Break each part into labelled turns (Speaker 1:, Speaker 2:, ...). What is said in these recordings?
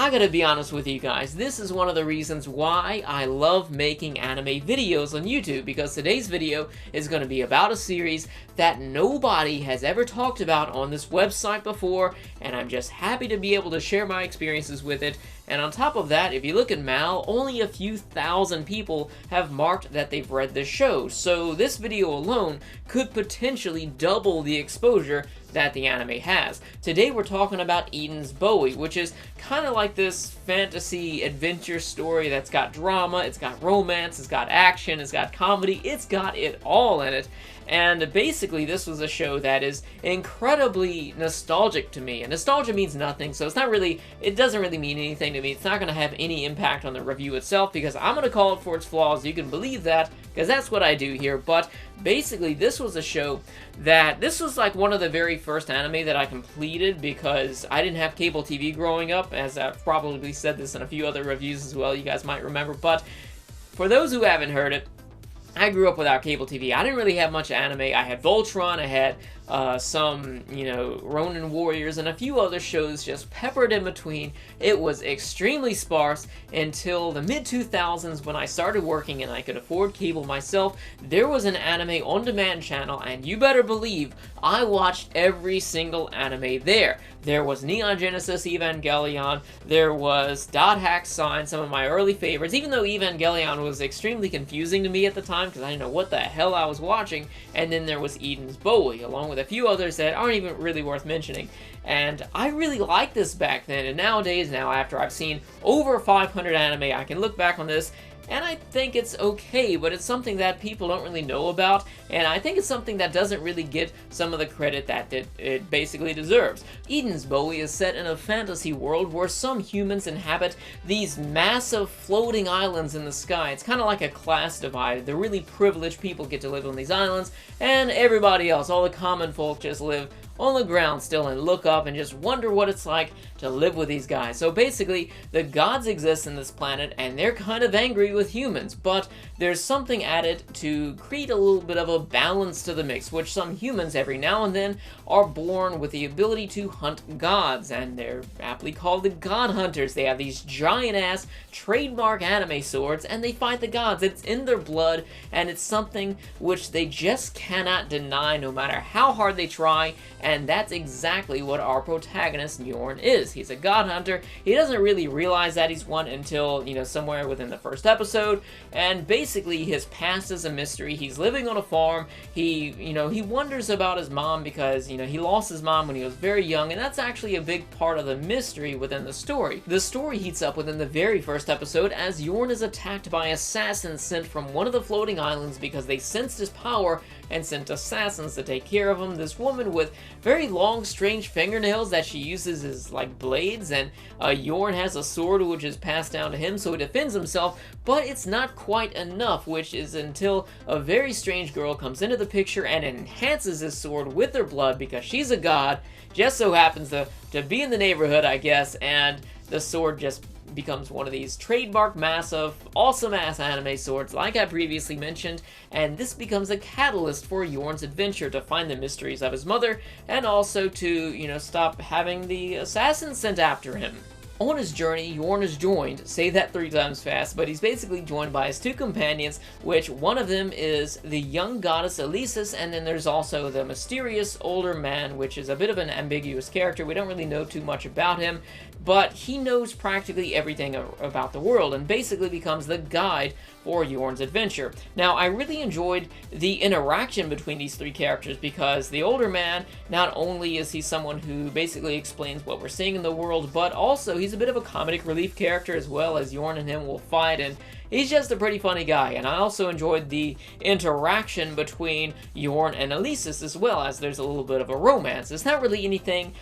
Speaker 1: I gotta be honest with you guys, this is one of the reasons why I love making anime videos on YouTube, because today's video is going to be about a series that nobody has ever talked about on this website before, and I'm just happy to be able to share my experiences with it. And on top of that, if you look at Mal, only a few thousand people have marked that they've read this show, so this video alone could potentially double the exposure that the anime has. Today we're talking about Eden's Bowy, which is kind of like this fantasy adventure story that's got drama, it's got romance, it's got action, it's got comedy, it's got it all in it. And basically this was a show that is incredibly nostalgic to me. And nostalgia means nothing, so it doesn't really mean anything to me. It's not going to have any impact on the review itself, because I'm going to call it for its flaws. You can believe that, because that's what I do here. But basically this was a show this was like one of the very first anime that I completed, because I didn't have cable TV growing up, as I've probably said this in a few other reviews as well, you guys might remember. But for those who haven't heard it, I grew up without cable TV. I didn't really have much anime. I had Voltron, I had some, Ronin Warriors, and a few other shows just peppered in between. It was extremely sparse until the mid-2000s, when I started working and I could afford cable myself. There was an anime on-demand channel, and you better believe I watched every single anime there. There was Neon Genesis Evangelion, there was Dot Hack Sign, some of my early favorites, even though Evangelion was extremely confusing to me at the time, because I didn't know what the hell I was watching. And then there was Eden's Bowy, along with a few others that aren't even really worth mentioning. And I really liked this back then, and nowadays, after I've seen over 500 anime, I can look back on this and I think it's okay, but it's something that people don't really know about, and I think it's something that doesn't really get some of the credit that it basically deserves. Eden's Bowy is set in a fantasy world where some humans inhabit these massive floating islands in the sky. It's kind of like a class divide. The really privileged people get to live on these islands, and everybody else, all the common folk, just live on the ground still and look up and just wonder what it's like to live with these guys. So basically, the gods exist in this planet, and they're kind of angry with humans, but there's something added to create a little bit of a balance to the mix, which some humans every now and then are born with the ability to hunt gods, and they're aptly called the God Hunters. They have these giant-ass trademark anime swords, and they fight the gods. It's in their blood, and it's something which they just cannot deny no matter how hard they try. And that's exactly what our protagonist, Yorn, is. He's a god hunter. He doesn't really realize that he's one until, somewhere within the first episode. And basically, his past is a mystery. He's living on a farm. He wonders about his mom because, he lost his mom when he was very young. And that's actually a big part of the mystery within the story. The story heats up within the very first episode as Yorn is attacked by assassins sent from one of the floating islands because they sensed his power and sent assassins to take care of him. This woman with very long, strange fingernails that she uses as like blades, and Yorn has a sword which is passed down to him, so he defends himself, but it's not quite enough, which is until a very strange girl comes into the picture and enhances his sword with her blood because she's a god, just so happens to be in the neighborhood, I guess, and the sword just becomes one of these trademark massive awesome-ass anime swords like I previously mentioned, and this becomes a catalyst for Yorn's adventure to find the mysteries of his mother and also to, stop having the assassins sent after him. On his journey, Yorn is joined, say that 3 times fast, but he's basically joined by his 2 companions, which one of them is the young goddess Elisis, and then there's also the mysterious older man, which is a bit of an ambiguous character. We don't really know too much about him, but he knows practically everything about the world and basically becomes the guide for Yorn's adventure. Now, I really enjoyed the interaction between these 3 characters because the older man, not only is he someone who basically explains what we're seeing in the world, but also he's a bit of a comedic relief character as well, as Yorn and him will fight, and he's just a pretty funny guy. And I also enjoyed the interaction between Yorn and Elisis as well, as there's a little bit of a romance. It's not really anything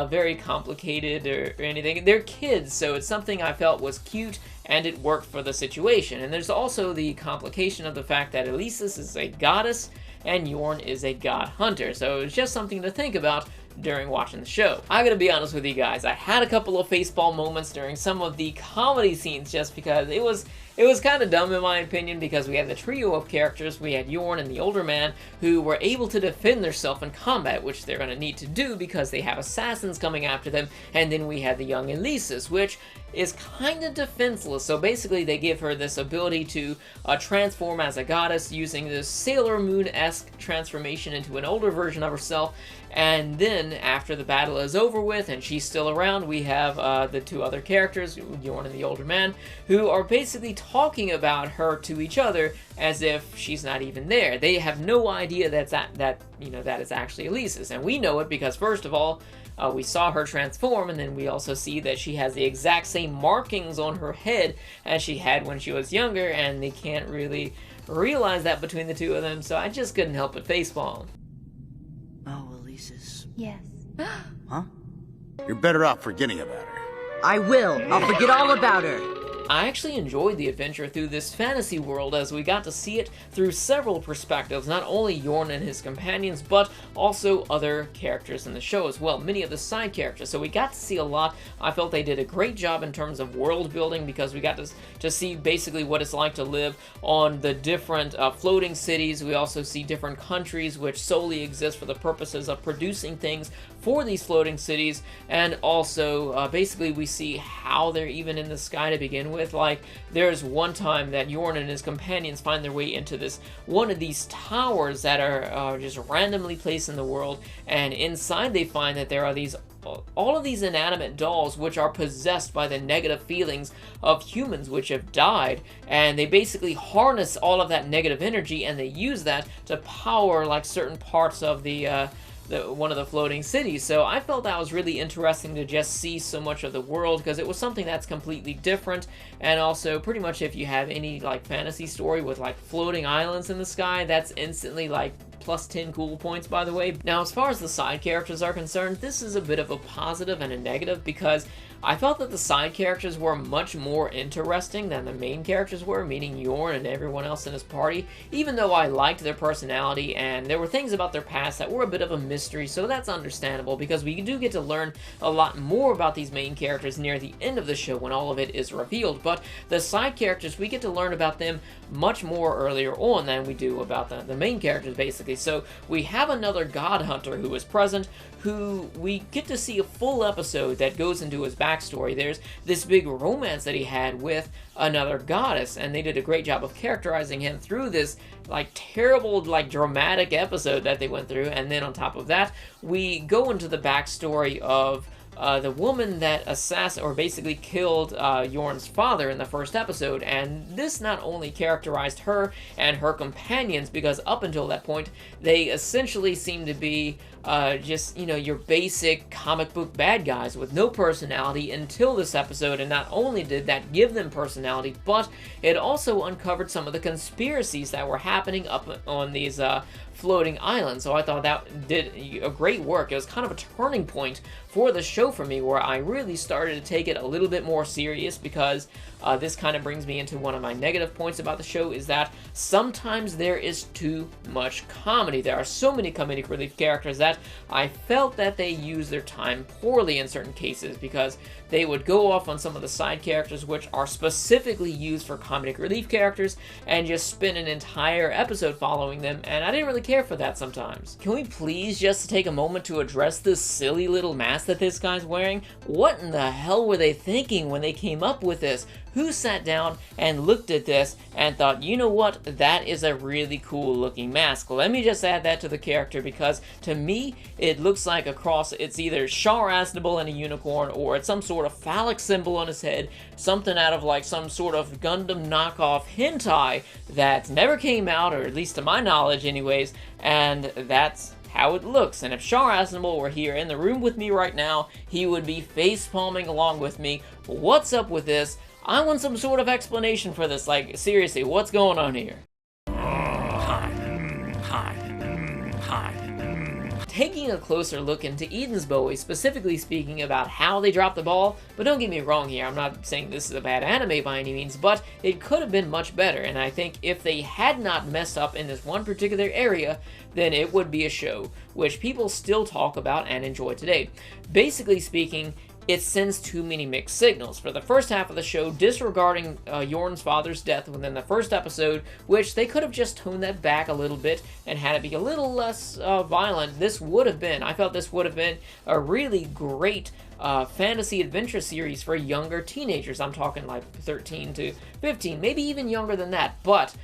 Speaker 1: very complicated or anything. They're kids, so it's something I felt was cute and it worked for the situation. And there's also the complication of the fact that Elisis is a goddess and Yorn is a god hunter, so it's just something to think about during watching the show. I gotta be honest with you guys, I had a couple of facepalm moments during some of the comedy scenes just because it was kind of dumb in my opinion, because we had the trio of characters. We had Yorn and the older man who were able to defend themselves in combat, which they're going to need to do because they have assassins coming after them, and then we had the young Elisis, which is kind of defenseless. So basically they give her this ability to transform as a goddess using this Sailor Moon-esque transformation into an older version of herself. And then after the battle is over with and she's still around, we have the two other characters, Yorn and the older man, who are basically talking about her to each other as if she's not even there. They have no idea that is actually Elise's, and we know it because first of all, we saw her transform, and then we also see that she has the exact same markings on her head as she had when she was younger, and they can't really realize that between the two of them, so I just couldn't help but facepalm.
Speaker 2: Oh, Elise's.
Speaker 3: Yes.
Speaker 4: Huh? You're better off forgetting about her.
Speaker 2: I will. I'll forget all about her.
Speaker 1: I actually enjoyed the adventure through this fantasy world as we got to see it through several perspectives, not only Yorn and his companions, but also other characters in the show as well, many of the side characters, so we got to see a lot. I felt they did a great job in terms of world building because we got to see basically what it's like to live on the different floating cities. We also see different countries which solely exist for the purposes of producing things for these floating cities, and also basically we see how they're even in the sky to begin with. Like, there's one time that Yorn and his companions find their way into one of these towers that are just randomly placed in the world, and inside they find that there are all of these inanimate dolls which are possessed by the negative feelings of humans which have died, and they basically harness all of that negative energy and they use that to power like certain parts of one of the floating cities. So I felt that was really interesting to just see so much of the world because it was something that's completely different, and also pretty much if you have any like fantasy story with like floating islands in the sky, that's instantly like plus 10 cool points, by the way. Now, as far as the side characters are concerned, this is a bit of a positive and a negative because I felt that the side characters were much more interesting than the main characters were, meaning Yorn and everyone else in his party, even though I liked their personality and there were things about their past that were a bit of a mystery, so that's understandable because we do get to learn a lot more about these main characters near the end of the show when all of it is revealed, but the side characters, we get to learn about them much more earlier on than we do about the main characters, basically. So we have another god hunter who is present, who we get to see a full episode that goes into his backstory. There's this big romance that he had with another goddess, and they did a great job of characterizing him through this like terrible, like dramatic episode that they went through. And then on top of that, we go into the backstory of the woman that basically killed Yorn's father in the first episode, and this not only characterized her and her companions, because up until that point, they essentially seemed to be just, your basic comic book bad guys with no personality until this episode, and not only did that give them personality, but it also uncovered some of the conspiracies that were happening up on these floating islands. So I thought that did a great work. It was kind of a turning point for the show for me, where I really started to take it a little bit more serious, because this kind of brings me into one of my negative points about the show, is that sometimes there is too much comedy. There are so many comedic relief characters that I felt that they used their time poorly in certain cases, because they would go off on some of the side characters which are specifically used for comedic relief characters and just spend an entire episode following them, and I didn't really care for that sometimes. Can we please just take a moment to address this silly little mask that this guy's wearing? What in the hell were they thinking when they came up with this? Who sat down and looked at this and thought, you know what, that is a really cool looking mask? Let me just add that to the character, because to me, it looks like a cross. It's either Char Aznable and a unicorn, or it's some sort of phallic symbol on his head, something out of like some sort of Gundam knockoff hentai that never came out, or at least to my knowledge anyways, and that's how it looks. And if Char Aznable were here in the room with me right now, he would be face palming along with me. What's up with this? I want some sort of explanation for this. Like, seriously, what's going on here? Taking a closer look into Eden's Bowy, specifically speaking about how they dropped the ball, but don't get me wrong here, I'm not saying this is a bad anime by any means, but it could have been much better, and I think if they had not messed up in this one particular area, then it would be a show which people still talk about and enjoy today. Basically speaking, it sends too many mixed signals. For the first half of the show, disregarding Yorn's father's death within the first episode, which they could have just toned that back a little bit and had it be a little less violent, I felt this would have been a really great fantasy adventure series for younger teenagers. I'm talking like 13 to 15, maybe even younger than that, but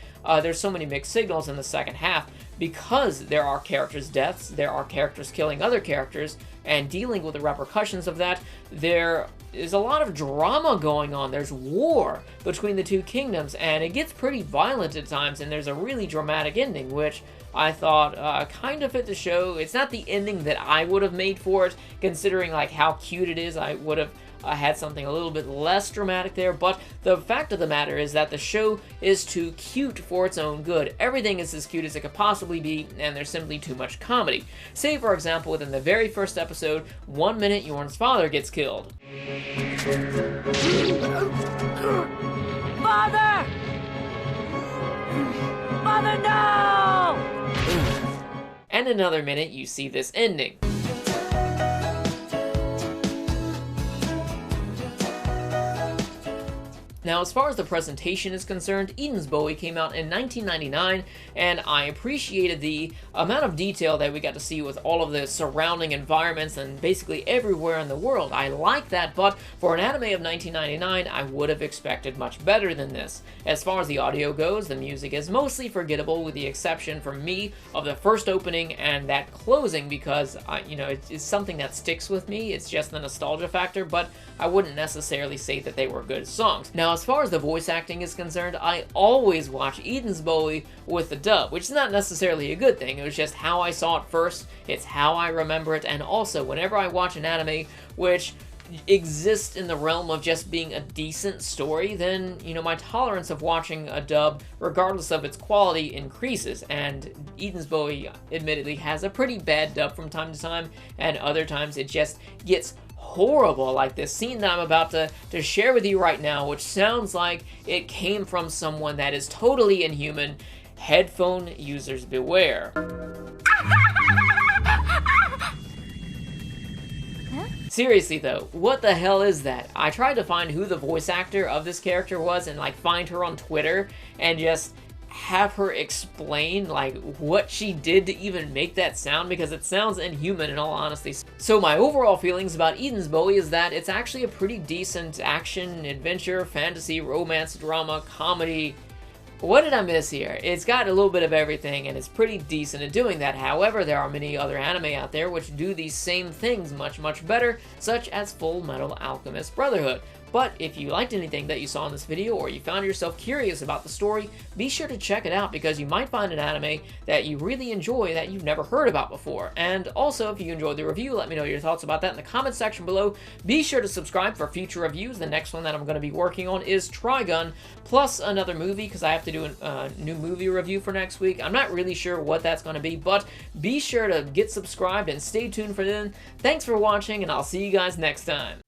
Speaker 1: there's so many mixed signals in the second half because there are characters' deaths, there are characters killing other characters, and dealing with the repercussions of that. There is a lot of drama going on. There's war between the two kingdoms, and it gets pretty violent at times, and there's a really dramatic ending, which I thought kind of fit the show. It's not the ending that I would have made for it, considering like how cute it is. I would have had something a little bit less dramatic there, but the fact of the matter is that the show is too cute for its own good. Everything is as cute as it could possibly be, and there's simply too much comedy. Say, for example, within the very first episode, 1 minute Yorn's father gets killed.
Speaker 2: Father! Father, no!
Speaker 1: And another minute you see this ending. Now, as far as the presentation is concerned, Eden's Bowie came out in 1999, and I appreciated the amount of detail that we got to see with all of the surrounding environments and basically everywhere in the world. I like that, but for an anime of 1999, I would have expected much better than this. As far as the audio goes, the music is mostly forgettable, with the exception for me of the first opening and that closing, because it's something that sticks with me. It's just the nostalgia factor, but I wouldn't necessarily say that they were good songs. Now, as far as the voice acting is concerned, I always watch Eden's Bowie with the dub, which is not necessarily a good thing. It was just how I saw it first, it's how I remember it, and also whenever I watch an anime which exists in the realm of just being a decent story, then, my tolerance of watching a dub, regardless of its quality, increases. And Eden's Bowie, admittedly, has a pretty bad dub from time to time, and other times it just gets horrible, like this scene that I'm about to share with you right now, which sounds like it came from someone that is totally inhuman. Headphone users beware. Seriously though, what the hell is that? I tried to find who the voice actor of this character was and like find her on Twitter and just have her explain like what she did to even make that sound, because it sounds inhuman in all honesty. So my overall feelings about Eden's Bowie is that it's actually a pretty decent action, adventure, fantasy, romance, drama, comedy. What did I miss here? It's got a little bit of everything and it's pretty decent at doing that. However, there are many other anime out there which do these same things much, much better, such as Full Metal Alchemist Brotherhood. But if you liked anything that you saw in this video, or you found yourself curious about the story, be sure to check it out, because you might find an anime that you really enjoy that you've never heard about before. And also, if you enjoyed the review, let me know your thoughts about that in the comment section below. Be sure to subscribe for future reviews. The next one that I'm going to be working on is Trigun, plus another movie, because I have to do a new movie review for next week. I'm not really sure what that's going to be, but be sure to get subscribed and stay tuned for then. Thanks for watching, and I'll see you guys next time.